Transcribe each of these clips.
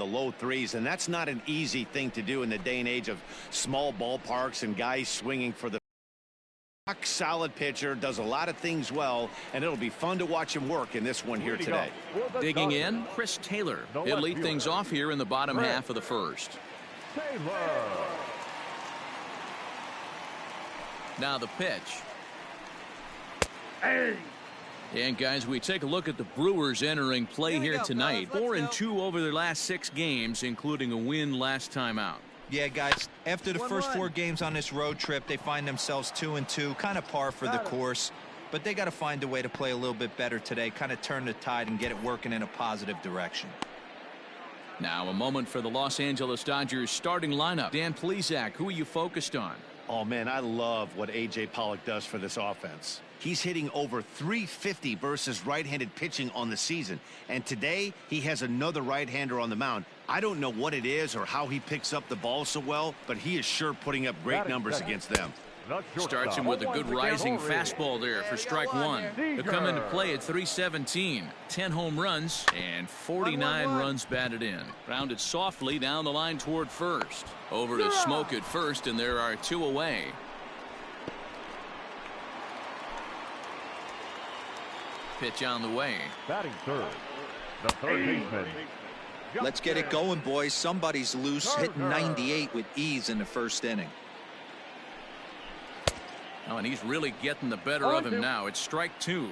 the low threes, and that's not an easy thing to do in the day and age of small ballparks and guys swinging for the solid pitcher, does a lot of things well, and it'll be fun to watch him work in this one here today. Digging in, Chris Taylor. He'll lead things off here in the bottom half of the first. Now the pitch. And guys, we take a look at the Brewers entering play here tonight. 4-2 over their last 6 games, including a win last time out. Yeah, guys, after the first 4 games on this road trip, they find themselves 2-2, kind of par for the course. But they got to find a way to play a little bit better today, kind of turn the tide and get it working in a positive direction. Now a moment for the Los Angeles Dodgers starting lineup. Dan Plesac, who are you focused on? Oh, man, I love what A.J. Pollock does for this offense. He's hitting over .350 versus right-handed pitching on the season. And today, he has another right-hander on the mound. I don't know what it is or how he picks up the ball so well, but he is sure putting up great numbers against them. Starts him with a good rising fastball there for strike one. He'll come into play at 317. 10 home runs and 49 runs batted in. Grounded softly down the line toward first. Over to Smoke at first, and there are 2 away. Pitch on the way. Batting third, the third baseman. Let's get it going, boys. Somebody's loose, hitting 98 with ease in the first inning. Oh, and he's really getting the better of him now. It's strike 2.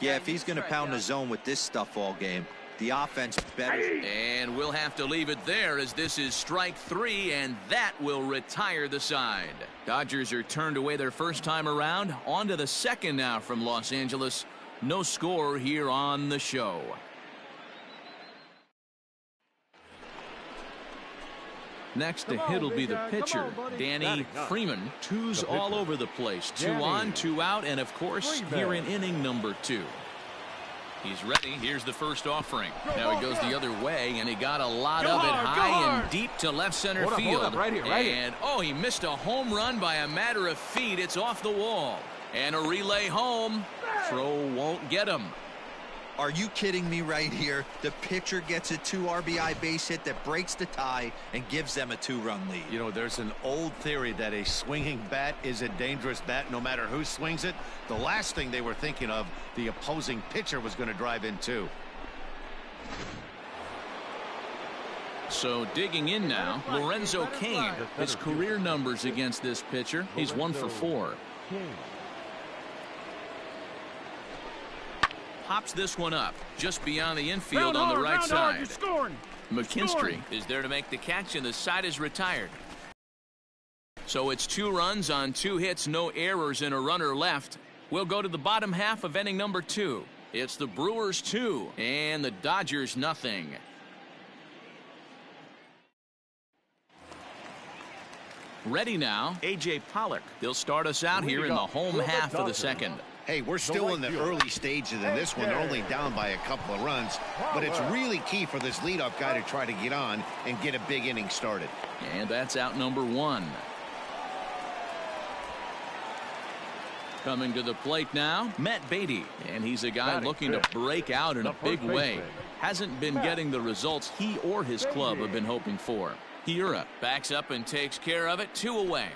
Yeah, if he's going to pound the zone with this stuff all game, the offense better. And we'll have to leave it there as this is strike 3, and that will retire the side. Dodgers are turned away their first time around. On to the second now from Los Angeles. No score here on the show. Next to hit will be the pitcher, Danny Freeman. 2's all over the place. 2 on, 2 out, and of course, here in inning number 2. He's ready. Here's the first offering. Now he goes the other way, and he got a lot of it high and deep to left center field. And, oh, he missed a home run by a matter of feet. It's off the wall. And a relay home. Throw won't get him. Are you kidding me right here? The pitcher gets a 2 RBI base hit that breaks the tie and gives them a 2-run lead. You know, there's an old theory that a swinging bat is a dangerous bat no matter who swings it. The last thing they were thinking of, the opposing pitcher was going to drive in too. So digging in now, Lorenzo Cain. His career numbers against this pitcher, he's 1 for 4. Pops this one up just beyond the infield on the right side. McKinstry is there to make the catch, and the side is retired. So it's 2 runs on 2 hits, no errors, and a runner left. We'll go to the bottom half of inning number 2. It's the Brewers 2 and the Dodgers nothing. Ready now, A.J. Pollock. He'll start us out here in the home half of the second. Hey, we're still in the early stages in this one. They're only down by a couple of runs, but it's really key for this leadoff guy to try to get on and get a big inning started. And that's out number 1. Coming to the plate now, Matt Beatty. And he's a guy looking to break out in a big way. Hasn't been getting the results he or his club have been hoping for. Hiura backs up and takes care of it. 2 away.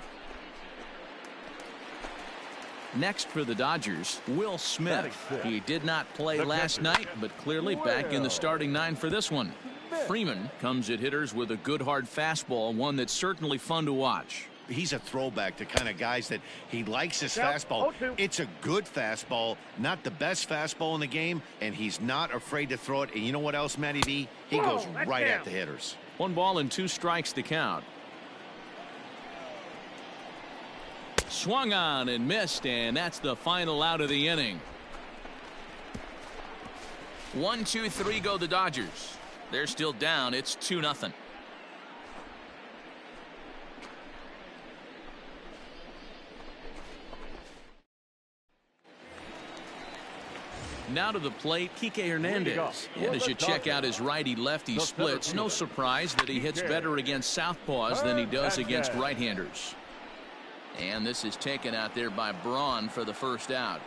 Next for the Dodgers, Will Smith. He did not play last night, but clearly back in the starting 9 for this one. Freeman comes at hitters with a good hard fastball, one that's certainly fun to watch. He's a throwback to kind of guys that he likes his fastball. It's a good fastball, not the best fastball in the game, and he's not afraid to throw it. And you know what else, Matty D? He goes right at the hitters. 1 ball and 2 strikes to count. Swung on and missed, and that's the final out of the inning. 1, 2, 3 go the Dodgers. They're still down. It's 2-0. Now to the plate, Kike Hernandez. And as you check out his righty-lefty splits, no surprise that he hits better against southpaws than he does against right-handers. And this is taken out there by Braun for the first out.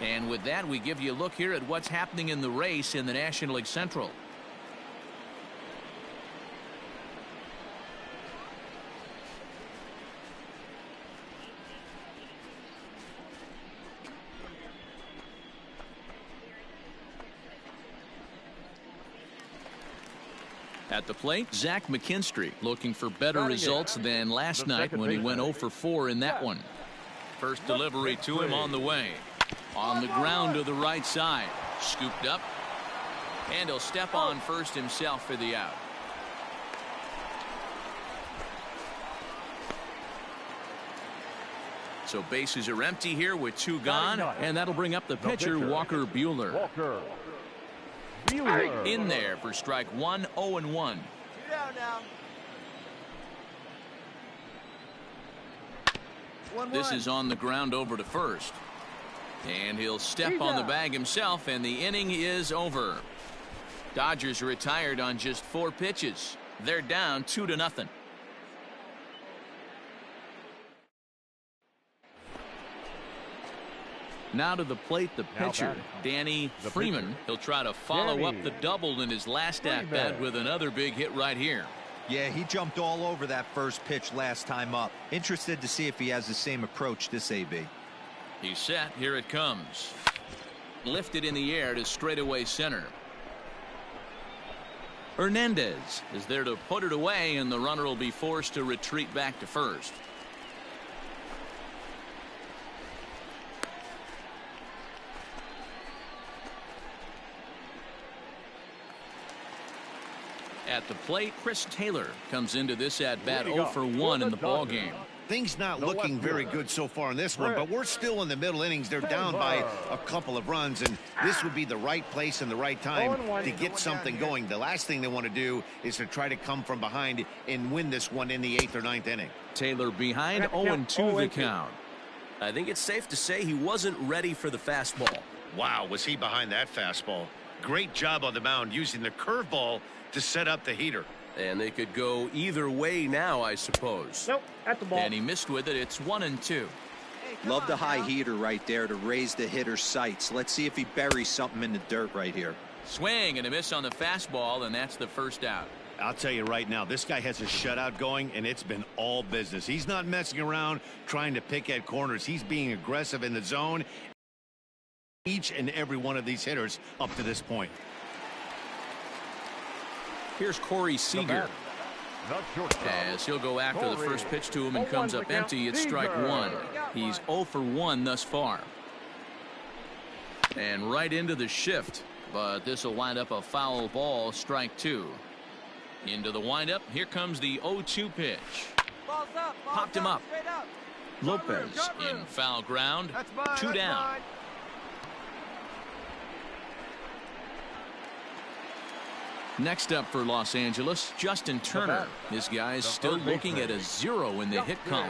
And with that, we give you a look here at what's happening in the race in the National League Central. At the plate, Zach McKinstry looking for better results than last night when he went 0 for 4 in that one. First delivery to him on the way. On the ground to the right side. Scooped up. And he'll step on first himself for the out. So bases are empty here with 2 gone. And that'll bring up the pitcher, Walker Buehler. In there for strike 1, 0-1. This is on the ground over to first. And he'll step on the bag himself, and the inning is over. Dodgers retired on just 4 pitches. They're down 2-0. Now to the plate, the pitcher, Danny Freeman. He'll try to follow up the double in his last at-bat with another big hit right here. Yeah, he jumped all over that first pitch last time up. Interested to see if he has the same approach this AB. He's set. Here it comes. Lifted in the air to straightaway center. Hernandez is there to put it away, and the runner will be forced to retreat back to first. At the plate, Chris Taylor comes into this at-bat 0 for 1 in the ballgame. Things not looking very good so far in this one, but we're still in the middle innings. They're down by a couple of runs, and this would be the right place and the right time to get something going. The last thing they want to do is to try to come from behind and win this one in the 8th or 9th inning. Taylor behind, 0-2 the count. I think it's safe to say he wasn't ready for the fastball. Wow, was he behind that fastball. Great job on the mound using the curveball to set up the heater. And they could go either way now, I suppose. Nope, at the ball. And he missed with it. It's 1-2. Love the high heater right there to raise the hitter's sights. Let's see if he buries something in the dirt right here. Swing and a miss on the fastball, and that's the first out. I'll tell you right now, this guy has a shutout going, and it's been all business. He's not messing around trying to pick at corners. He's being aggressive in the zone. Each and every one of these hitters up to this point. Here's Corey Seager. As he'll go after the first pitch to him and comes up empty. It's strike 1. He's 0 for 1 thus far. And right into the shift. But this will wind up a foul ball, strike 2. Into the windup. Here comes the 0-2 pitch. Popped him up. Lopez in foul ground. 2 down. Next up for Los Angeles, Justin Turner. This guy's still looking at a 0 in the hit column.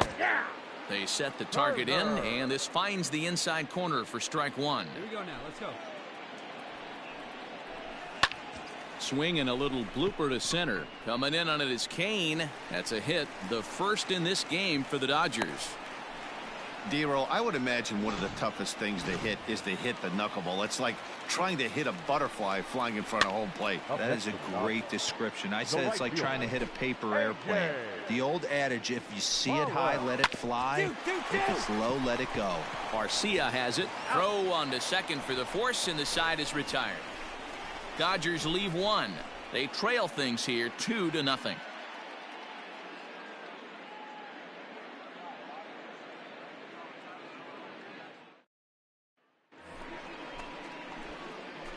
They set the target in, and this finds the inside corner for strike 1. Here we go now. Let's go. Swing and a little blooper to center. Coming in on it is Kane. That's a hit, the first in this game for the Dodgers. D-Roll, I would imagine one of the toughest things to hit is to hit the knuckleball. It's like trying to hit a butterfly flying in front of home plate. That is a great description. I said it's like trying to hit a paper airplane. The old adage, if you see it high, let it fly. If it's low, let it go. Garcia has it. Throw on to second for the force, and the side is retired. Dodgers leave 1. They trail things here 2-0.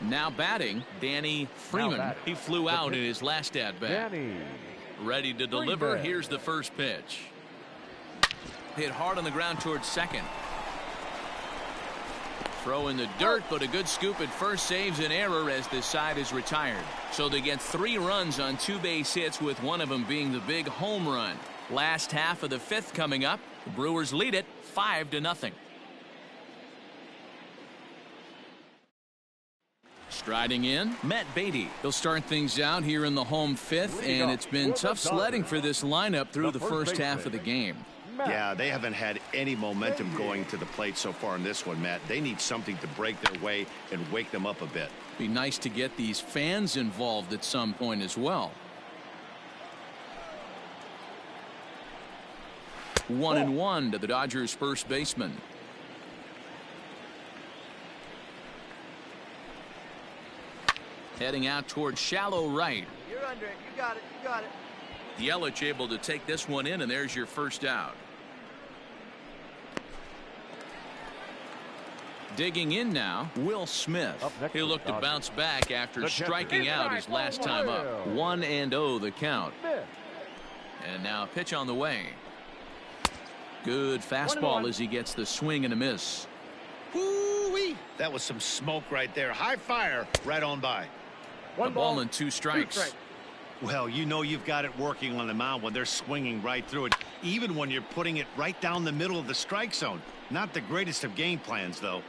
Now batting, Danny Freeman. He flew out in his last at-bat. Ready to deliver. Here's the first pitch. Hit hard on the ground towards second. Throw in the dirt, but a good scoop at first saves an error as this side is retired. So they get 3 runs on 2 base hits, with one of them being the big home run. Last half of the 5th coming up. The Brewers lead it 5-0. Striding in, Matt Beatty. He'll start things out here in the home 5th, and it's been tough sledding for this lineup through the first half of the game. Yeah, they haven't had any momentum going to the plate so far in this one, Matt. They need something to break their way and wake them up a bit. Be nice to get these fans involved at some point as well. 1-1 to the Dodgers first baseman. Heading out towards shallow right. You're under it. You got it. You got it. Yelich able to take this one in, and there's your first out. Digging in now, Will Smith. He'll look to bounce back after striking out his last time up. 1-0 the count. And now pitch on the way. Good fastball as he gets the swing and a miss. Woo-wee. That was some smoke right there. High fire right on by. A ball and 2 strikes. Well, you know you've got it working on the mound when they're swinging right through it, even when you're putting it right down the middle of the strike zone. Not the greatest of game plans, though.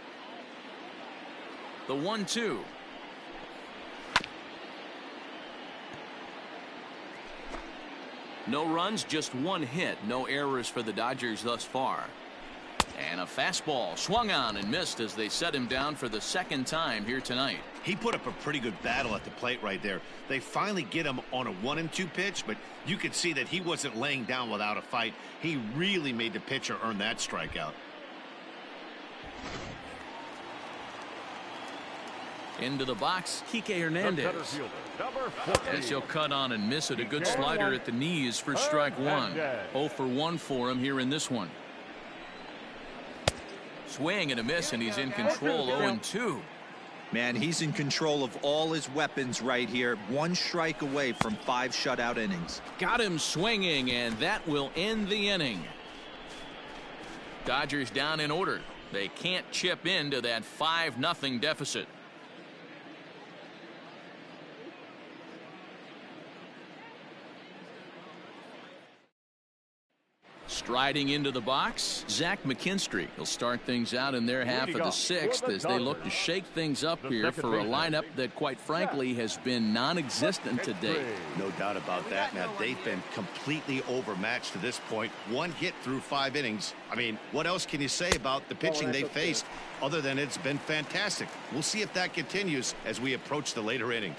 The 1-2. No runs, just 1 hit. No errors for the Dodgers thus far. And a fastball swung on and missed as they set him down for the 2nd time here tonight. He put up a pretty good battle at the plate right there. They finally get him on a 1-2 pitch, but you could see that he wasn't laying down without a fight. He really made the pitcher earn that strikeout. Into the box, Kike Hernandez. As he'll cut on and miss it. A good slider at the knees for strike 1. 0 for 1 for him here in this one. Swing and a miss, and he's in control. 0-2. Man, he's in control of all his weapons right here. 1 strike away from 5 shutout innings. Got him swinging, and that will end the inning. Dodgers down in order. They can't chip into that 5-0 deficit. Striding into the box, Zach McKinstry. He'll start things out in their half of the 6th as they look to shake things up here for a lineup that, quite frankly, has been non-existent today. No doubt about that, Matt. They've been completely overmatched to this point. 1 hit through 5 innings. I mean, what else can you say about the pitching they faced other than it's been fantastic? We'll see if that continues as we approach the later inning.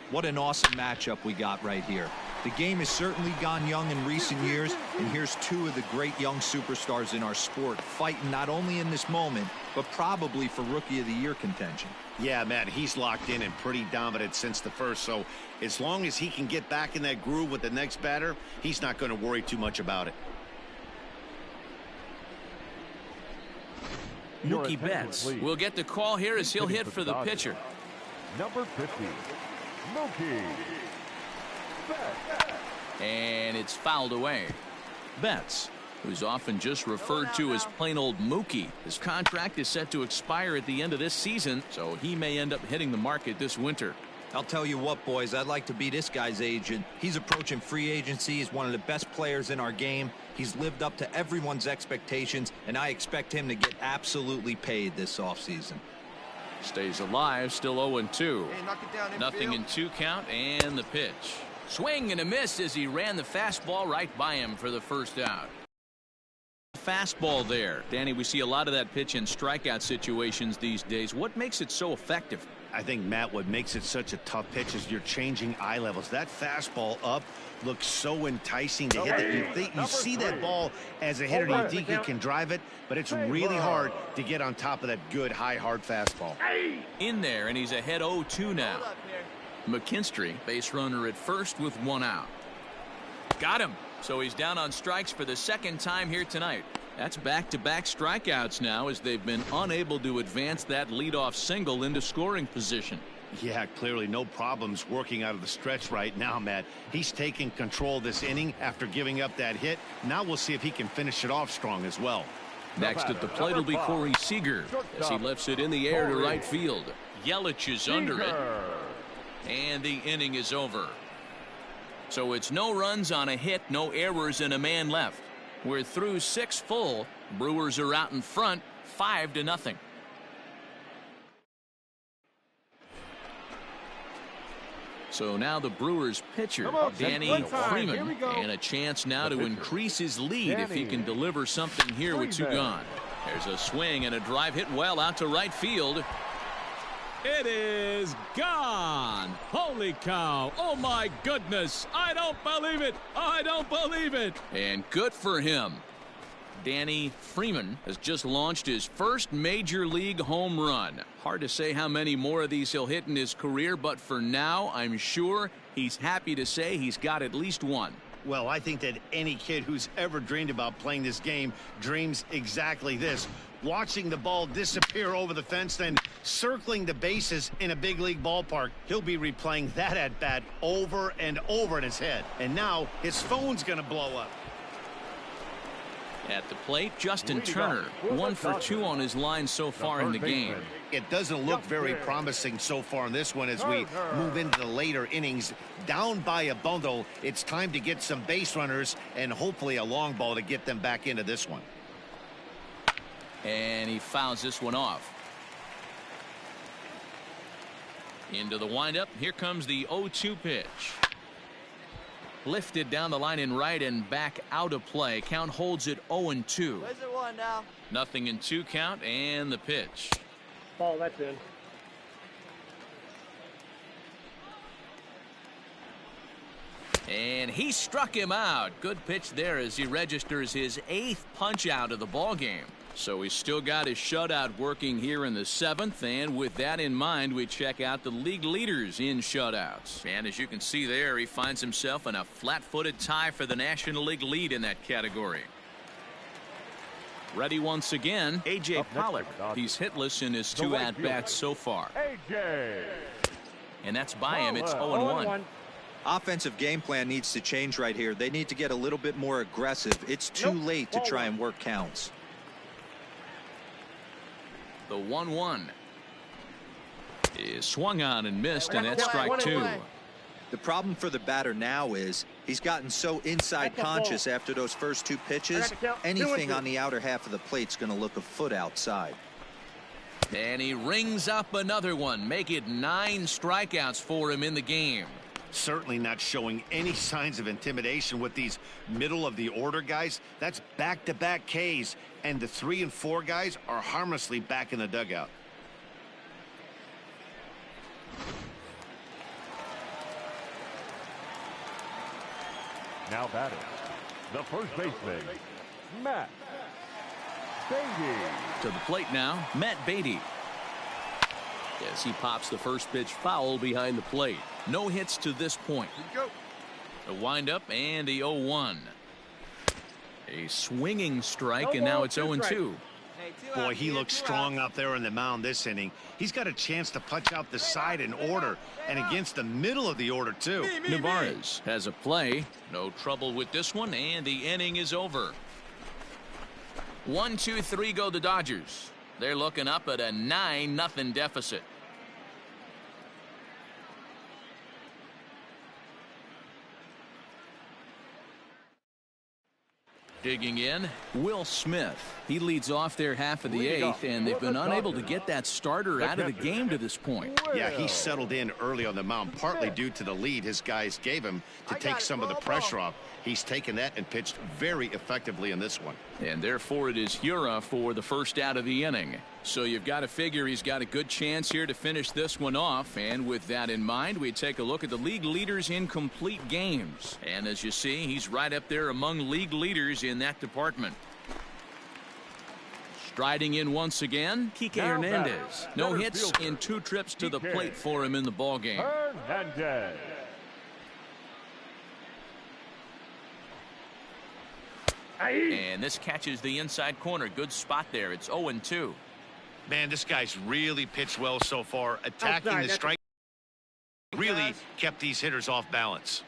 What an awesome matchup we got right here. The game has certainly gone young in recent years, and here's 2 of the great young superstars in our sport fighting not only in this moment, but probably for Rookie of the Year contention. Yeah, Matt, he's locked in and pretty dominant since the first, so as long as he can get back in that groove with the next batter, he's not going to worry too much about it. Mookie Betts will get the call here as he'll hit for the pitcher. Number 50, Mookie Betts. And it's fouled away. Betts, who's often just referred to as plain old Mookie. His contract is set to expire at the end of this season, so he may end up hitting the market this winter. I'll tell you what, boys, I'd like to be this guy's agent. He's approaching free agency. He's one of the best players in our game. He's lived up to everyone's expectations, and I expect him to get absolutely paid this offseason. Stays alive, still 0-2. Hey, knock it down, Nothing in 2 count, and the pitch. Swing and a miss as he ran the fastball right by him for the first out. Fastball there. Danny, we see a lot of that pitch in strikeout situations these days. What makes it so effective? I think, Matt, what makes it such a tough pitch is you're changing eye levels. That fastball up looks so enticing to hit. You see that ball as a hitter, you think you can drive it, but it's really hard to get on top of that good, high, hard fastball. In there, and he's ahead 0-2 now. McKinstry, base runner at first with 1 out. Got him. So he's down on strikes for the 2nd time here tonight. That's back-to-back strikeouts now as they've been unable to advance that leadoff single into scoring position. Yeah, clearly no problems working out of the stretch right now, Matt. He's taking control this inning after giving up that hit. Now we'll see if he can finish it off strong as well. Next at the plate will be Corey Seager as he lifts it in the air to right field. Yelich is under it. And the inning is over. So it's no runs on a hit, no errors, and a man left. We're through 6 full. Brewers are out in front, 5-0. So now the Brewers pitcher, Danny Freeman, and a chance now to increase his lead if he can deliver something here with two gone. There's a swing and a drive hit well out to right field. It is gone. Holy cow. Oh, my goodness. I don't believe it. I don't believe it. And good for him. Danny Freeman has just launched his first major league home run. Hard to say how many more of these he'll hit in his career, but for now, I'm sure he's happy to say he's got at least one. Well, I think that any kid who's ever dreamed about playing this game dreams exactly this. Watching the ball disappear over the fence, then circling the bases in a big league ballpark. He'll be replaying that at bat over and over in his head. And now his phone's going to blow up. At the plate, Justin Turner, 1 for 2 on his line so far in the game. It doesn't look very promising so far in this one as we move into the later innings. Down by a bundle, it's time to get some base runners and hopefully a long ball to get them back into this one. And he fouls this one off. Into the windup. Here comes the 0-2 pitch. Lifted down the line in right and back out of play. Count holds it 0-2. Where's it one now? Nothing in 2 count and the pitch. Ball, that's in. And he struck him out. Good pitch there as he registers his 8th punch out of the ball game. So he's still got his shutout working here in the 7th, and with that in mind, we check out the league leaders in shutouts. And as you can see there, he finds himself in a flat-footed tie for the National League lead in that category. Ready once again, A.J. Pollock. He's hitless in his 2 at-bats so far. And that's by him. It's 0-1. Offensive game plan needs to change right here. They need to get a little bit more aggressive. It's too late to try and work counts. The 1-1 is swung on and missed, and that's strike 2. The problem for the batter now is he's gotten so inside conscious after those first 2 pitches. Anything on the outer half of the plate's going to look a foot outside. And he rings up another one. Make it 9 strikeouts for him in the game. Certainly not showing any signs of intimidation with these middle of the order guys. That's back-to-back Ks, and the 3 and 4 guys are harmlessly back in the dugout. Now batting, the first baseman, Matt Beaty. To the plate now, Matt Beaty. As he pops the first pitch foul behind the plate. No hits to this point. The windup and the 0-1. A swinging strike, and now it's 0-2. Boy, he looks strong out there in the mound this inning. He's got a chance to punch out the side in order, and against the middle of the order, too. Nevarez has a play. No trouble with this one, and the inning is over. 1-2-3 go the Dodgers. They're looking up at a 9-0 deficit. Digging in, Will Smith. He leads off their half of the 8th, and they've been unable to get that starter out of the game to this point. Yeah, he settled in early on the mound, partly due to the lead his guys gave him to take some of the pressure off. He's taken that and pitched very effectively in this one. And therefore it is Hura for the first out of the inning. So you've got to figure he's got a good chance here to finish this one off. And with that in mind, we take a look at the league leaders in complete games. And as you see, he's right up there among league leaders in that department. Striding in once again, Kike Hernandez. No hits in 2 trips to the plate for him in the ballgame. Hernandez. And this catches the inside corner. Good spot there. It's 0-2. Man, this guy's really pitched well so far. Attacking the strike really kept these hitters off balance.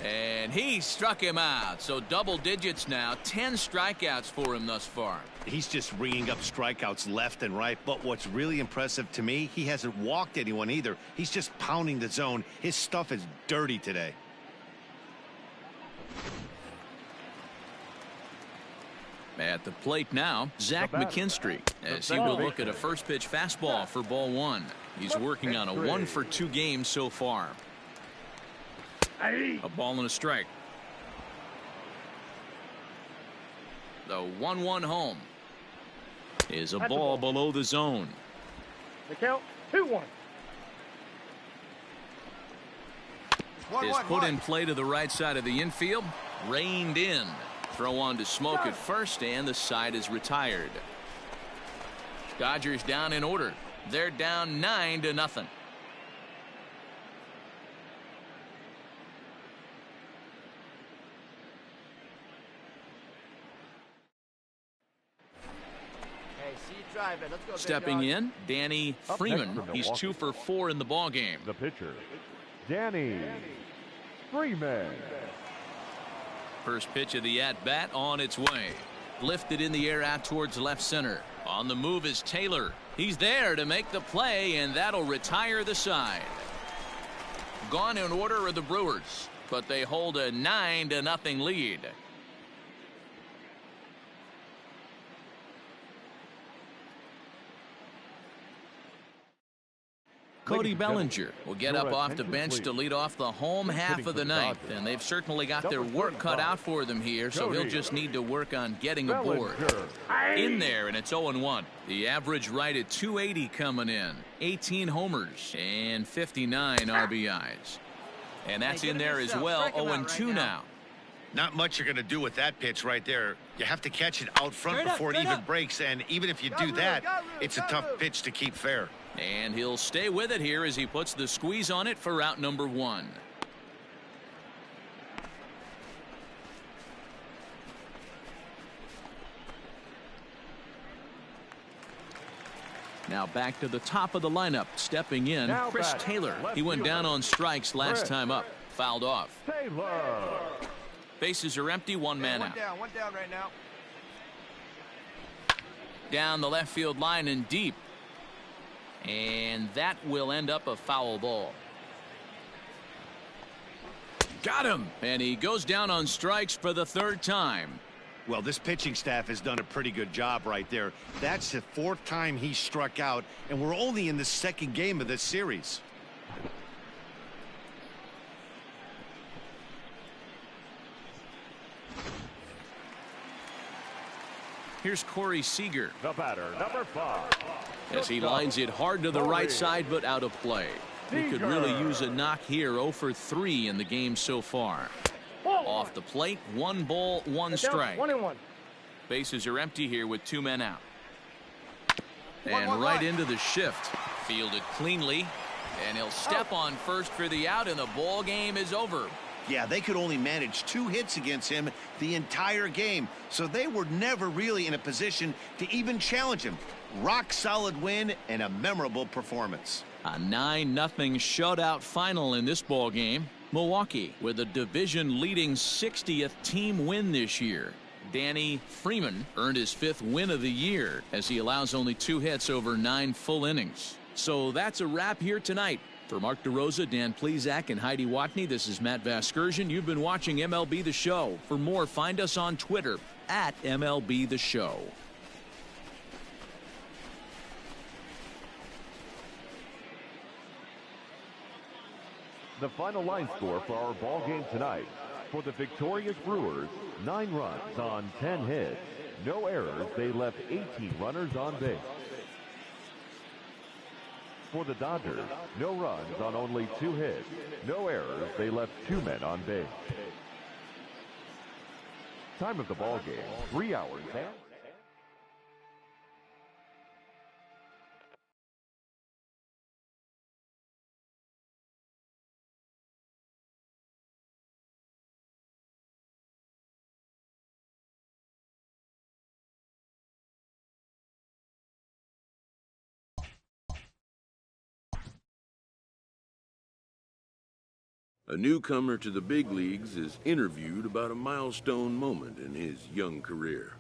And he struck him out. So double digits now. 10 strikeouts for him thus far. He's just ringing up strikeouts left and right. But what's really impressive to me, he hasn't walked anyone either. He's just pounding the zone. His stuff is dirty today. At the plate now, Zach McKinstry, as he will look at a first pitch fastball for ball one. He's working on a 1-for-2 game so far. A ball and a strike. The 1-1 home is a ball below the zone. The count 2-1. Is put in play to the right side of the infield. Reined in. Throw on to Smoke at first, and the side is retired. Dodgers down in order. They're down 9-0. Stepping in, Danny Freeman. He's 2 for 4 in the ball game. The pitcher, Danny Freeman. First pitch of the at-bat on its way. Lifted in the air out towards left center. On the move is Taylor. He's there to make the play, and that'll retire the side. Gone in order are the Brewers, but they hold a 9-0 lead. Cody Bellinger will get up off the bench to lead off the home half of the ninth, and they've certainly got their work cut out for them here, so he'll just need to work on getting aboard. In there, and it's 0-1. The average right at 280 coming in. 18 homers and 59 RBIs. And that's in there as well. 0-2 now. Not much you're going to do with that pitch right there. You have to catch it out front before it even breaks, and even if you do that, it's a tough pitch to keep fair. And he'll stay with it here as he puts the squeeze on it for out number 1. Now back to the top of the lineup. Stepping in, Chris Taylor. He went down on strikes last time up. Fouled off. Taylor. Bases are empty. One man out. One down right now. Down the left field line and deep. And that will end up a foul ball. Got him. And he goes down on strikes for the 3rd time. Well, this pitching staff has done a pretty good job right there. That's the 4th time he struck out, and we're only in the 2nd game of this series. Here's Corey Seager. The batter, number 5. As he lines it hard to the right side, but out of play. He could really use a knock here. 0 for 3 in the game so far. Off the plate, 1 ball, 1 strike. 1-1. Bases are empty here with 2 men out. And right into the shift. Fielded cleanly. And he'll step on first for the out, and the ball game is over. Yeah, they could only manage 2 hits against him the entire game, so they were never really in a position to even challenge him. Rock solid win and a memorable performance. A 9-0 shutout final in this ball game. Milwaukee with a division leading 60th team win this year. Danny Freeman earned his 5th win of the year as he allows only 2 hits over 9 full innings. So that's a wrap here tonight. For Mark DeRosa, Dan Plesac, and Heidi Watney, this is Matt Vasgersian. You've been watching MLB The Show. For more, find us on Twitter at MLB The Show. The final line score for our ball game tonight. For the victorious Brewers, 9 runs on 10 hits. No errors. They left 18 runners on base. For the Dodgers, no runs on only 2 hits. No errors. They left 2 men on base. Time of the ball game, 3 hours and A newcomer to the big leagues is interviewed about a milestone moment in his young career.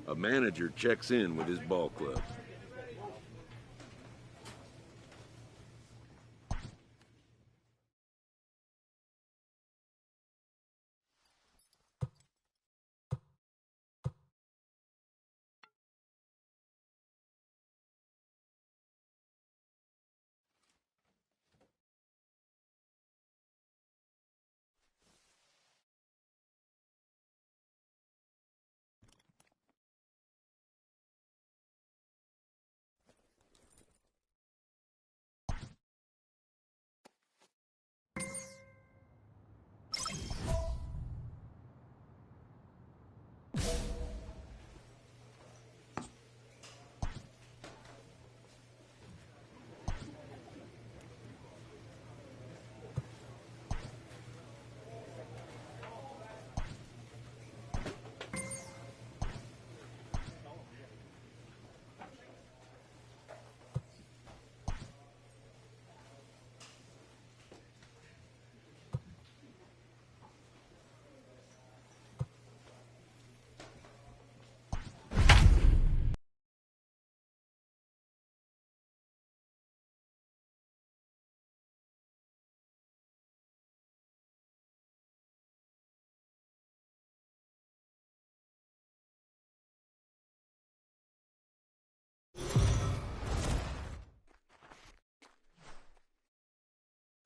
A manager checks in with his ball club.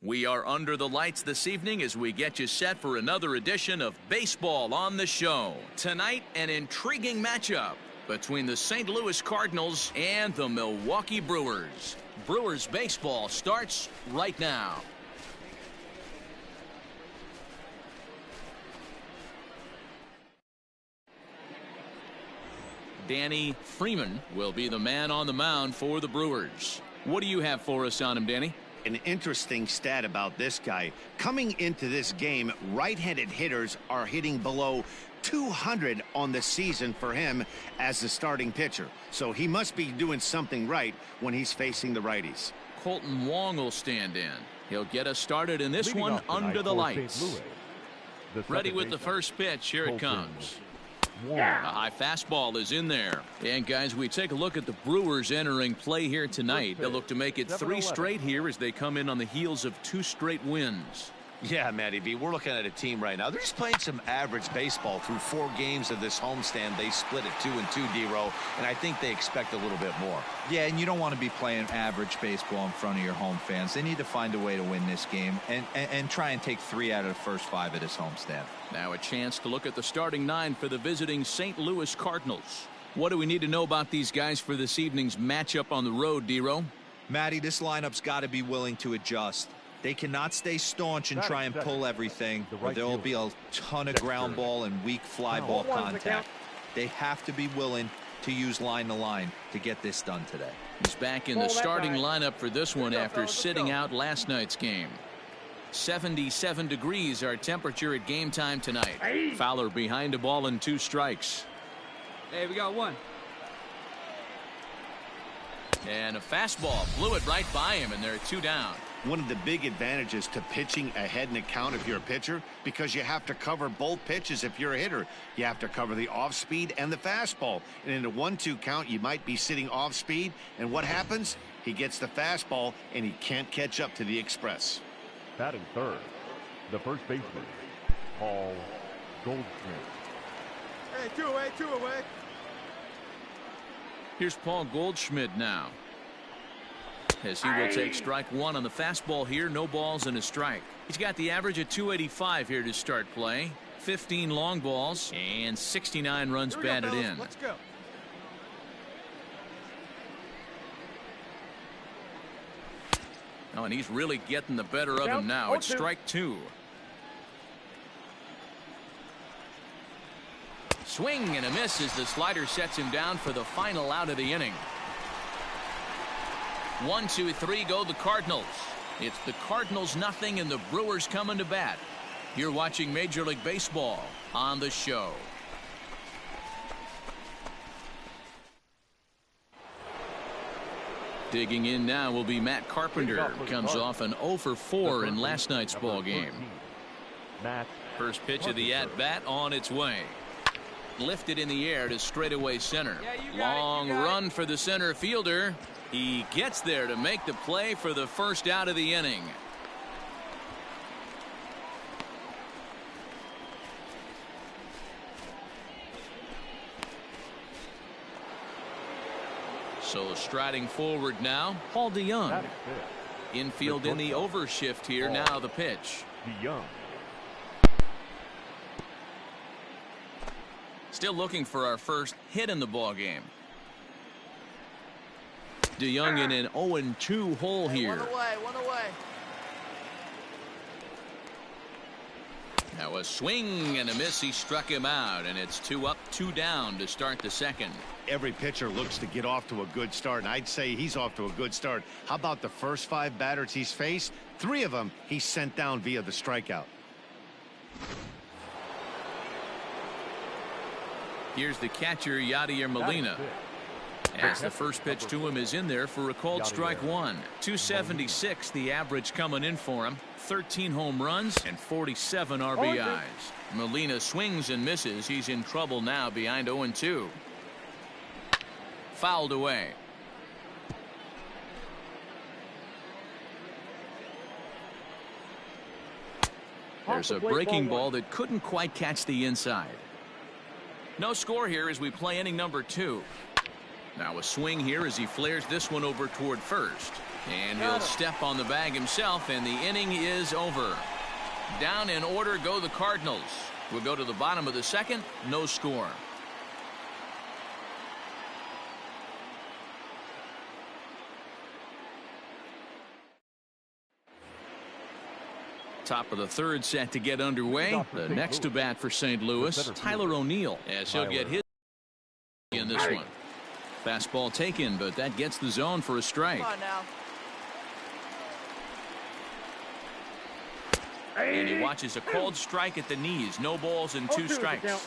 We are under the lights this evening as we get you set for another edition of Baseball on the Show. Tonight, an intriguing matchup between the St. Louis Cardinals and the Milwaukee Brewers. Brewers baseball starts right now. Danny Freeman will be the man on the mound for the Brewers. What do you have for us on him, Danny? An interesting stat about this guy. Coming into this game, right-handed hitters are hitting below 200 on the season for him as the starting pitcher. So he must be doing something right when he's facing the righties. Colton Wong will stand in. He'll get us started in this one under the lights. Ready with the first pitch. Here it comes. A high fastball is in there. And guys, we take a look at the Brewers entering play here tonight. They'll look to make it 3 straight here as they come in on the heels of 2 straight wins. Yeah, Matty B, we're looking at a team right now. They're just playing some average baseball through 4 games of this homestand. They split it 2-2, D-Row, and I think they expect a little bit more. Yeah, and you don't want to be playing average baseball in front of your home fans. They need to find a way to win this game and try and take 3 out of the first 5 at this homestand. Now a chance to look at the starting 9 for the visiting St. Louis Cardinals. What do we need to know about these guys for this evening's matchup on the road, D-Row? Matty, this lineup's got to be willing to adjust. They cannot stay staunch and try and pull everything, or there will be a ton of ground ball and weak fly ball contact. They have to be willing to use line to line to get this done today. He's back in the starting lineup for this one after sitting out last night's game. 77 degrees our temperature at game time tonight. Fowler behind a ball and 2 strikes. Hey, we got 1. And a fastball blew it right by him, and there are 2 down. One of the big advantages to pitching ahead in a count if you're a pitcher, because you have to cover both pitches if you're a hitter. You have to cover the off speed and the fastball. And in a 1-2 count, you might be sitting off speed. And what happens? He gets the fastball, and he can't catch up to the express. Batting third, the first baseman, Paul Goldschmidt. Hey, 2 away, 2 away. Here's Paul Goldschmidt now, as he will take strike 1 on the fastball here. No balls and a strike. He's got the average at 285 here to start play. 15 long balls and 69 runs batted in. Let's go. Oh, and he's really getting the better of him now. It's strike 2. Swing and a miss as the slider sets him down for the final out of the inning. 1, 2, 3 go the Cardinals. It's the Cardinals nothing and the Brewers coming to bat. You're watching Major League Baseball on the Show. Digging in now will be Matt Carpenter. Comes off an 0 for 4 in last night's ball game. First pitch of the at-bat on its way. Lifted in the air to straightaway center. Long run for the center fielder. He gets there to make the play for the first out of the inning. So striding forward now, Paul DeYoung. Infield in the overshift here. Now the pitch. DeYoung. Still looking for our first hit in the ball game. DeYoung in an 0-2 hole here. One away. Now a swing and a miss. He struck him out, and it's 2 up, 2 down to start the second. Every pitcher looks to get off to a good start, and I'd say he's off to a good start. How about the first 5 batters he's faced? 3 of them he sent down via the strikeout. Here's the catcher, Yadier Molina. As the first pitch to him is in there for a called strike one. 276 the average coming in for him. 13 home runs and 47 RBIs. Molina swings and misses. He's in trouble now behind 0-2. Fouled away. There's a breaking ball that couldn't quite catch the inside. No score here as we play inning number 2. Now a swing here as he flares this one over toward first. And he'll step on the bag himself, and the inning is over. Down in order go the Cardinals. We'll go to the bottom of the second. No score. Top of the third set to get underway. The next to bat for St. Louis, Tyler O'Neill, as he'll get his in this one. Fastball taken, but that gets the zone for a strike. Come on now. And he watches a called strike at the knees. No balls and 2 strikes.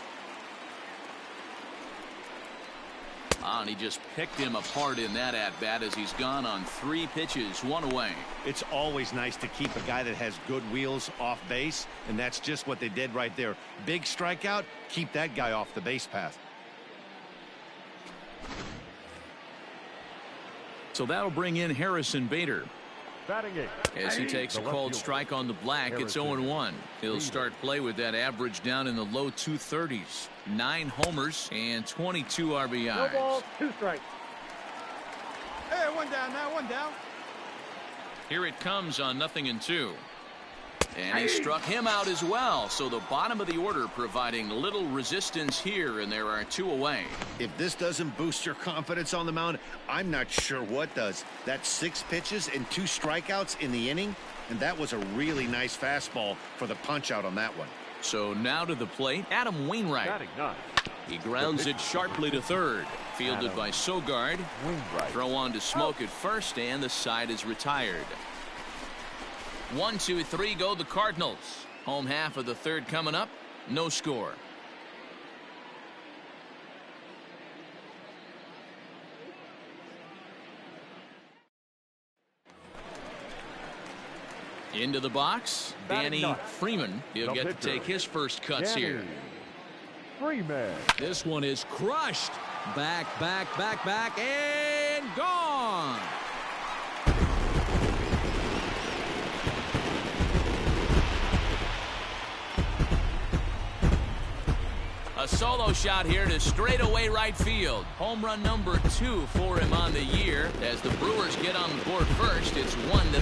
And he just picked him apart in that at-bat as he's gone on 3 pitches, 1 away. It's always nice to keep a guy that has good wheels off base, and that's just what they did right there. Big strikeout, keep that guy off the base path. So that'll bring in Harrison Bader. As he takes a called strike on the black, it's 0-1. He'll start play with that average down in the low 230s. 9 homers and 22 RBIs. No balls, 2 strikes. Hey, 1 down now, 1 down. Here it comes on 0-2. And he struck him out as well. So the bottom of the order providing little resistance here, and there are 2 away. If this doesn't boost your confidence on the mound, I'm not sure what does. That's 6 pitches and 2 strikeouts in the inning, and that was a really nice fastball for the punch out on that one. So now to the plate, Adam Wainwright. He grounds it sharply to third. Fielded by Sogard. Throw on to Smoke at first, and the side is retired. 1, 2, 3 go the Cardinals. Home half of the third coming up. No score. Into the box, Danny Freeman. He'll get to take his first cuts here. Freeman. This one is crushed. Back, and gone. A solo shot here to straightaway right field. Home run number 2 for him on the year. As the Brewers get on the board first, it's 1-0.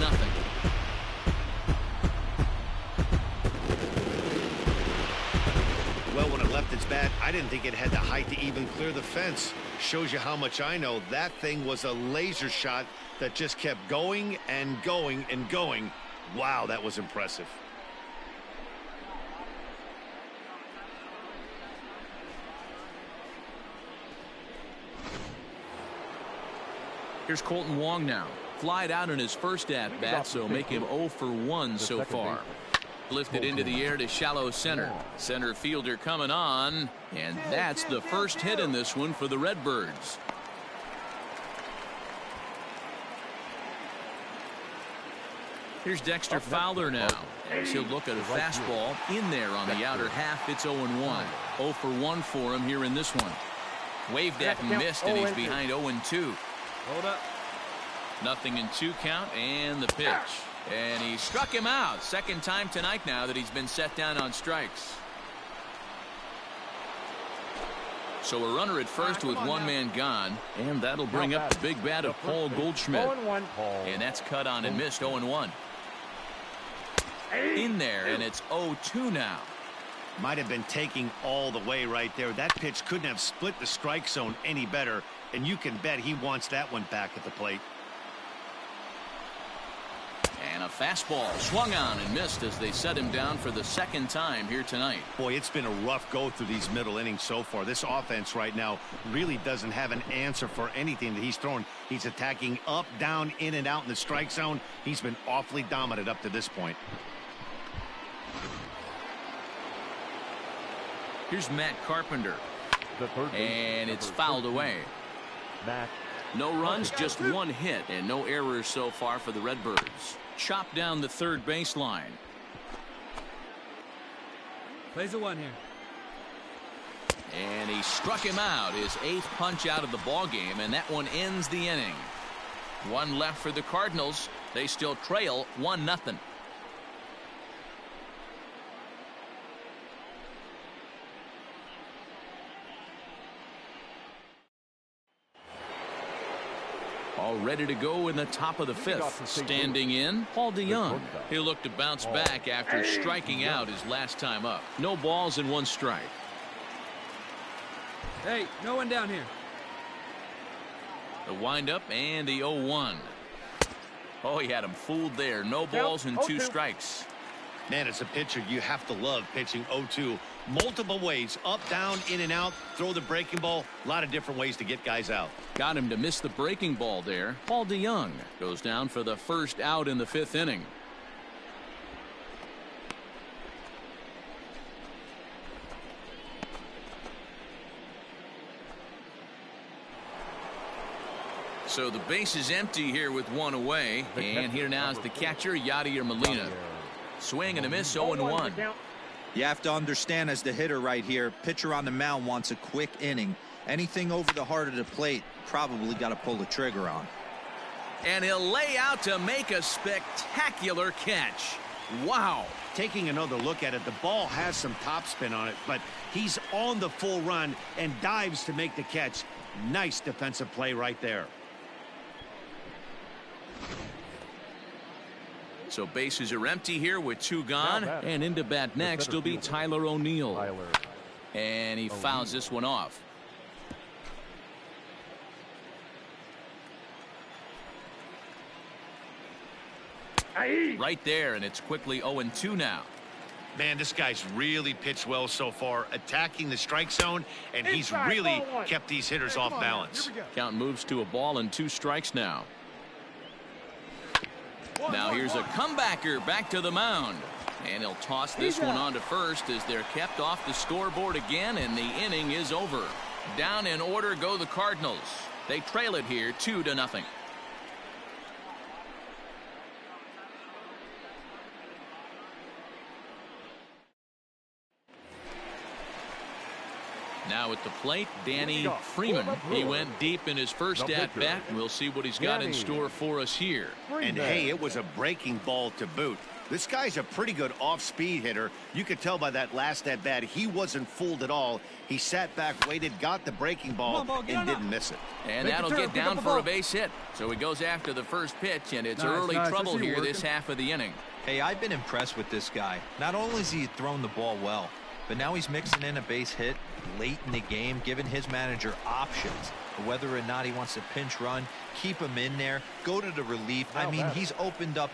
Well, when it left its bat, I didn't think it had the height to even clear the fence. Shows you how much I know. That thing was a laser shot that just kept going and going and going. Wow, that was impressive. Here's Colton Wong now. Flied out in his first at-bat, so make him 0 for 1 so far. Lifted into the air to shallow center. Center fielder coming on, and that's the first hit in this one for the Redbirds. Here's Dexter Fowler now, as he'll look at a fastball in there on the outer half. It's 0-1. 0 for 1 for him here in this one. Waved at and missed, and he's behind 0-2. Hold up. 0-2 count, and the pitch. And he struck him out. Second time tonight now that he's been set down on strikes. So a runner at first with one man gone, and that'll bring up the big bat of Paul Goldschmidt. And that's cut on and missed. 0-1. In there, and it's 0-2 now. Might have been taking all the way right there. That pitch couldn't have split the strike zone any better, and you can bet he wants that one back at the plate. And a fastball swung on and missed as they set him down for the second time here tonight. Boy, it's been a rough go through these middle innings so far. This offense right now really doesn't have an answer for anything that he's throwing. He's attacking up, down, in and out in the strike zone. He's been awfully dominant up to this point. Here's Matt Carpenter. And it's fouled away. No runs, just one hit, and no errors so far for the Redbirds. Chopped down the third baseline. Plays a 1 here. And he struck him out, his 8th punch out of the ball game, and that one ends the inning. One left for the Cardinals. They still trail 1-0. All ready to go in the top of the 5th. Standing in, Paul DeYoung. He'll look to bounce back after striking out his last time up. No balls and 1 strike. Hey, no one down here. The windup and the 0-1. Oh, he had him fooled there. No balls and 2 strikes. Man, as a pitcher, you have to love pitching 0-2. Multiple ways, up, down, in and out, throw the breaking ball. A lot of different ways to get guys out. Got him to miss the breaking ball there. Paul DeYoung goes down for the first out in the 5th inning. So the base is empty here with 1 away. And here now is the catcher, Yadier Molina. Swing and a miss, 0-1. You have to understand, as the hitter right here, pitcher on the mound wants a quick inning. Anything over the heart of the plate, probably got to pull the trigger on. And he'll lay out to make a spectacular catch. Wow. Taking another look at it, the ball has some topspin on it, but he's on the full run and dives to make the catch. Nice defensive play right there. So bases are empty here with 2 gone, and into bat next will be Tyler O'Neill. And he fouls this one off. Right there, and it's quickly 0-2 now. Man, this guy's really pitched well so far, attacking the strike zone, and he's really kept these hitters off balance. Count moves to a ball and 2 strikes now. Now here's a comebacker back to the mound. And he'll toss this one on to first as they're kept off the scoreboard again, and the inning is over. Down in order go the Cardinals. They trail it here 2-0. Now at the plate, Danny Freeman. He went deep in his first at-bat. We'll see what he's got in store for us here. And hey, it was a breaking ball to boot. This guy's a pretty good off-speed hitter. You could tell by that last at-bat he wasn't fooled at all. He sat back, waited, got the breaking ball, and didn't miss it. And that'll get down for a base hit. So he goes after the first pitch, and it's early trouble here this half of the inning. Hey, I've been impressed with this guy. Not only has he thrown the ball well, but now he's mixing in a base hit late in the game, giving his manager options. Whether or not he wants to pinch run, keep him in there, go to the relief. I mean, he's opened up.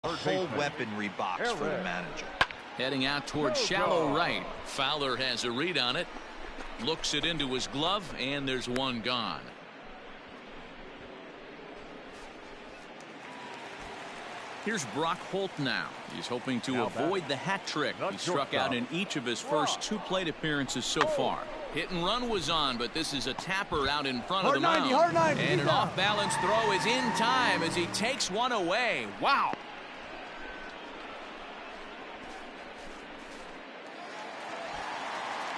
A whole weaponry box for the manager. Heading out towards shallow right. Fowler has a read on it. Looks it into his glove, and there's one gone. Here's Brock Holt now. He's hoping to avoid the hat trick. He struck out in each of his first 2 plate appearances so far. Hit and run was on, but this is a tapper out in front of the mound. And an off-balance throw is in time as he takes one away. Wow.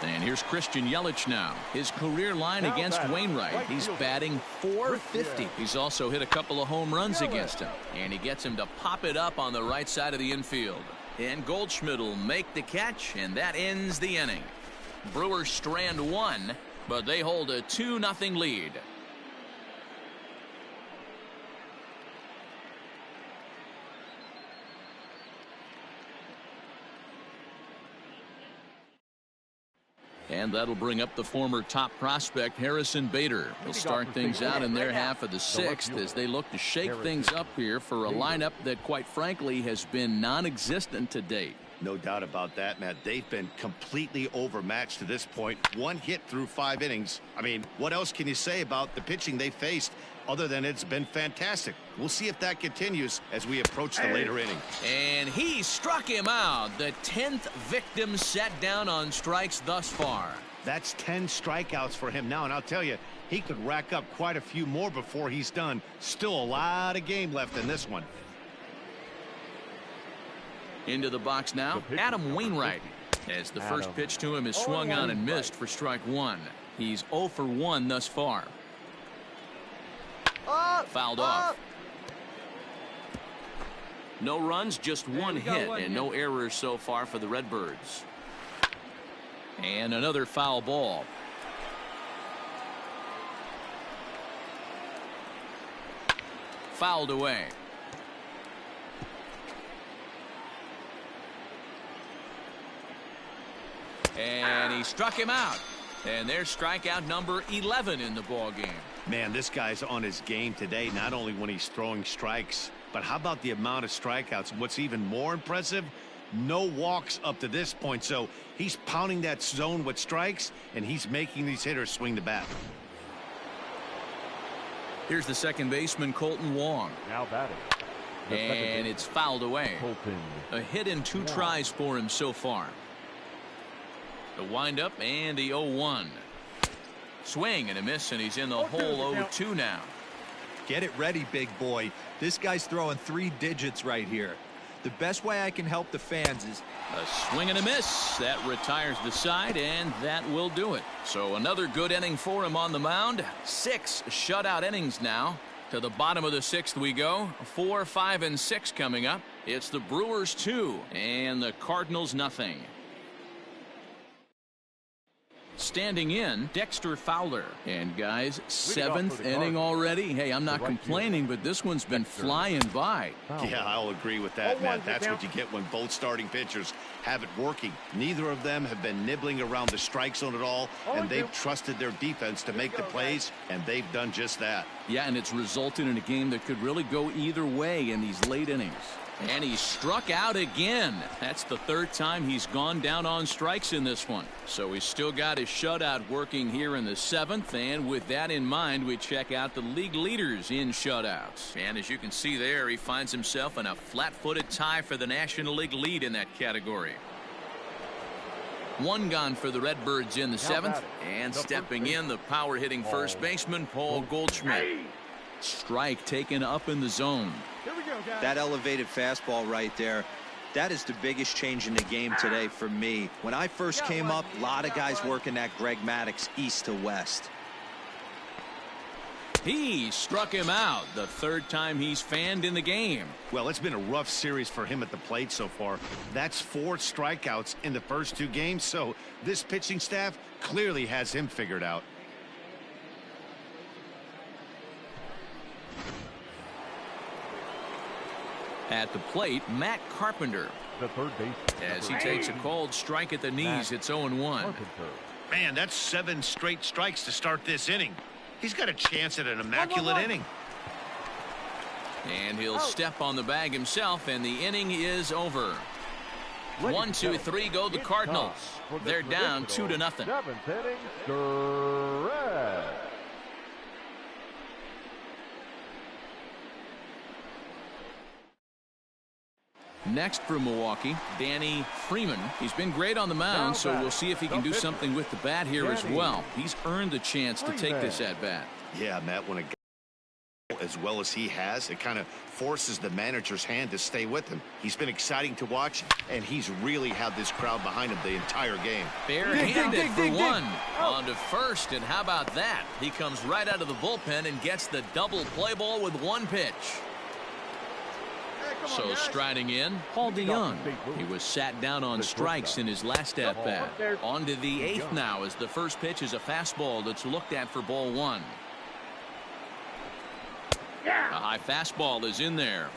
And here's Christian Yelich now. His career line against Wainwright. He's batting .450. He's also hit a couple of home runs against him. And he gets him to pop it up on the right side of the infield. And Goldschmidt will make the catch, and that ends the inning. Brewers strand 1, but they hold a 2-0 lead. And that'll bring up the former top prospect Harrison Bader. He'll start things out in their half of the 6th as they look to shake things up here for a lineup that quite frankly has been non-existent to date. No doubt about that, Matt. They've been completely overmatched to this point. 1 hit through 5 innings. I mean, what else can you say about the pitching they faced other than it's been fantastic? We'll see if that continues as we approach the later innings. And he struck him out. The 10th victim set down on strikes thus far. That's 10 strikeouts for him now, and I'll tell you, he could rack up quite a few more before he's done. Still a lot of game left in this one. Into the box now, Adam Wainwright. As the first pitch to him is swung on and missed for strike 1. He's 0 for 1 thus far. Fouled off. No runs, just 1 hit, and no errors so far for the Redbirds. And another foul ball. Fouled away. And he struck him out. And there's strikeout number 11 in the ball game. Man, this guy's on his game today, not only when he's throwing strikes, but how about the amount of strikeouts? What's even more impressive, no walks up to this point. So he's pounding that zone with strikes, and he's making these hitters swing the bat. Here's the second baseman, Colton Wong. Now batting. And it's fouled away. A hit in 2 tries for him so far. The windup and the 0-1. Swing and a miss, and he's in the hole 0-2 now. Get it ready, big boy. This guy's throwing 3 digits right here. The best way I can help the fans is a swing and a miss. That retires the side, and that will do it. So another good inning for him on the mound. 6 shutout innings now. To the bottom of the 6th we go. 4, 5, and 6 coming up. It's the Brewers 2 and the Cardinals nothing. Standing in, Dexter Fowler. And guys, 7th inning already. Hey, I'm not complaining, but this one's been flying by. Yeah, I'll agree with that, Matt. That's what you get when both starting pitchers have it working. Neither of them have been nibbling around the strike zone at all, and they've trusted their defense to make the plays, and they've done just that. Yeah, and it's resulted in a game that could really go either way in these late innings. And he struck out again. That's the 3rd time he's gone down on strikes in this one. So he's still got his shutout working here in the 7th. And with that in mind, we check out the league leaders in shutouts. And as you can see there, he finds himself in a flat-footed tie for the National League lead in that category. 1 gone for the Redbirds in the 7th. And stepping in, the power-hitting first baseman, Paul Goldschmidt. Strike taken up in the zone. that elevated fastball right there. That is the biggest change in the game today for me. When I first came up, a lot of guys working that Greg Maddux east to west. He struck him out, the 3rd time he's fanned in the game. Well, it's been a rough series for him at the plate so far. That's 4 strikeouts in the first 2 games, so this pitching staff clearly has him figured out. At the plate, Matt Carpenter. The third base. As he takes a called strike at the knees, it's 0-1. Man, that's 7 straight strikes to start this inning. He's got a chance at an immaculate inning. And he'll step on the bag himself, and the inning is over. 1, 2, 3 go the Cardinals. They're down 2-0. 7th inning, Stretch. Next for Milwaukee, Danny Freeman. He's been great on the mound, so we'll see if he can do something with the bat here as well. He's earned the chance to take this at bat. Yeah, Matt, when a guy as well as he has, it kind of forces the manager's hand to stay with him. He's been exciting to watch, and he's really had this crowd behind him the entire game. Barehanded for one. On to first, and how about that? He comes right out of the bullpen and gets the double play ball with one pitch. So striding in, Paul DeYoung. He was sat down on strikes in his last at-bat. On to the 8th now as the first pitch is a fastball that's looked at for ball 1. A high fastball is in there.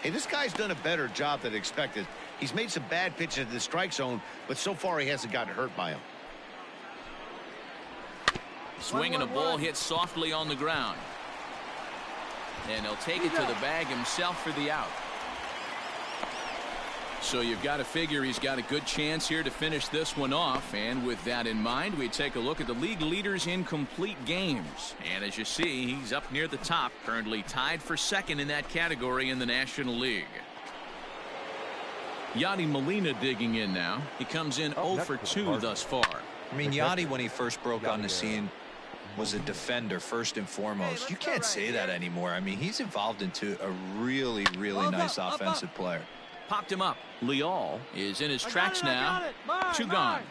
Hey, this guy's done a better job than expected. He's made some bad pitches in the strike zone, but so far he hasn't gotten hurt by them. Swing and a ball hit softly on the ground. And he'll take it to the bag himself for the out. So you've got to figure he's got a good chance here to finish this one off. And with that in mind, we take a look at the league leaders in complete games. And as you see, he's up near the top, currently tied for second in that category in the National League. Yadi Molina digging in now. He comes in 0 for 2 thus far. I mean, Yadi, when he first broke on the scene, was a defender first and foremost. You can't say that anymore. I mean, he's evolved into a really, really nice offensive player. Popped him up. Leal is in his tracks now. 2 gone.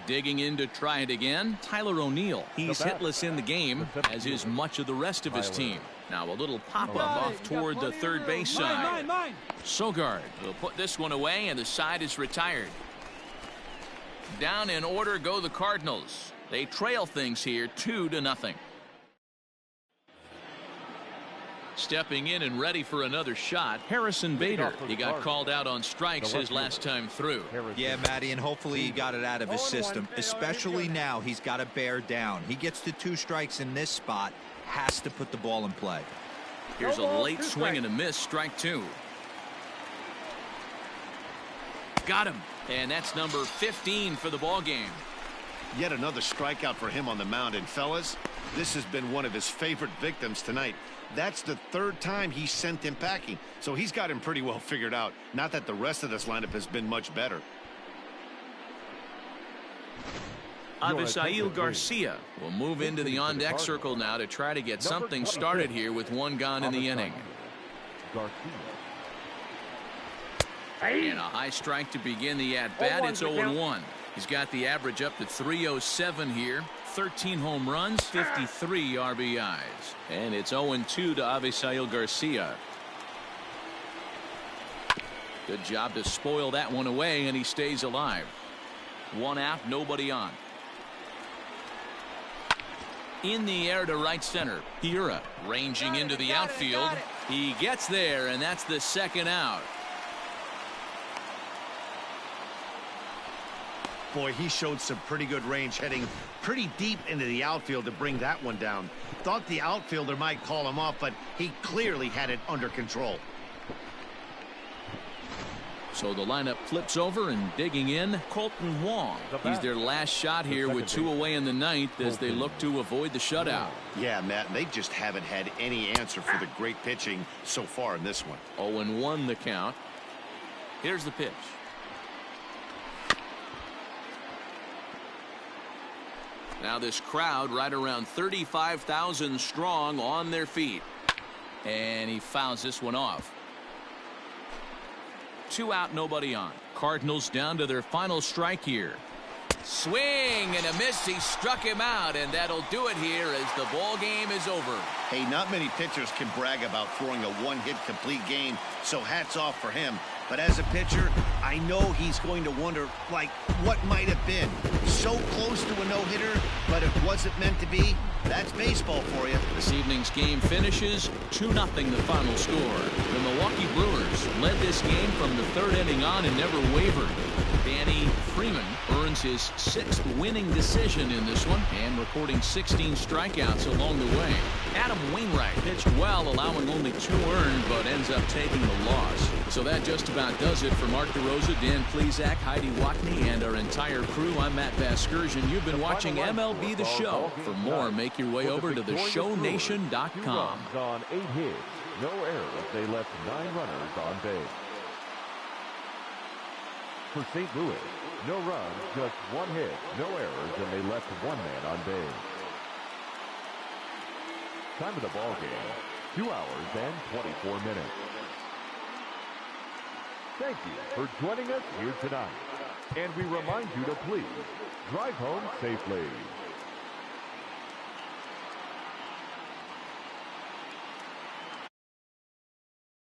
Digging in to try it again, Tyler O'Neill. He's hitless in the game, as is much of the rest of his team. Now a little pop-up off toward the third base side. Sogard will put this one away, and the side is retired. Down in order go the Cardinals. They trail things here 2-0. Stepping in and ready for another shot, Harrison Bader. He got called out on strikes his last time through. Yeah, Matty, and hopefully he got it out of his system, especially now. He's got to bear down. He gets to 2 strikes in this spot, has to put the ball in play. Here's a late swing and a miss, strike 2. Got him, and that's number 15 for the ball game. Yet another strikeout for him on the mound, and fellas, this has been one of his favorite victims tonight. That's the 3rd time he sent him packing, so he's got him pretty well figured out. Not that the rest of this lineup has been much better. Avisail Garcia will move into the on-deck circle now to try to get something started here with 1 gone in the inning. And a high strike to begin the at-bat. It's 0-1. He's got the average up to 307 here. 13 home runs, 53 RBIs. And it's 0-2 to Avisail Garcia. Good job to spoil that one away, and he stays alive. 1 out, nobody on. In the air to right center. Hiura ranging into the outfield. He gets there, and that's the 2nd out. Boy, he showed some pretty good range, heading pretty deep into the outfield to bring that one down. Thought the outfielder might call him off, but he clearly had it under control. So the lineup flips over, and digging in, Colton Wong. He's their last shot here with 2 away in the 9th as they look to avoid the shutout. Yeah, Matt, they just haven't had any answer for the great pitching so far in this one. 0-1 the count. Here's the pitch. Now this crowd right around 35,000 strong on their feet. And he fouls this one off. 2 out, nobody on. Cardinals down to their final strike here. Swing and a miss. He struck him out, and that'll do it here as the ball game is over. Hey, not many pitchers can brag about throwing a 1-hit complete game, so hats off for him. But as a pitcher, I know he's going to wonder, like, what might have been. So close to a no-hitter, but it wasn't meant to be. That's baseball for you. This evening's game finishes 2-0 the final score. The Milwaukee Brewers led this game from the third inning on and never wavered. Danny Freeman earns his 6th winning decision in this one and recording 16 strikeouts along the way. Adam Wainwright pitched well, allowing only 2 earned, but ends up taking the loss. So that just about does it for Mark DeRosa, Dan Plesac, Heidi Watney, and our entire crew. I'm Matt Vasgersian. You've been watching MLB The Show. For more, make your way over to theshownation.com. On 8 hits, no errors. They left 9 runners on base. For St. Louis, no runs, just 1 hit, no errors, and they left 1 man on base. Time of the ball game, 2 hours and 24 minutes. Thank you for joining us here tonight. And we remind you to please drive home safely.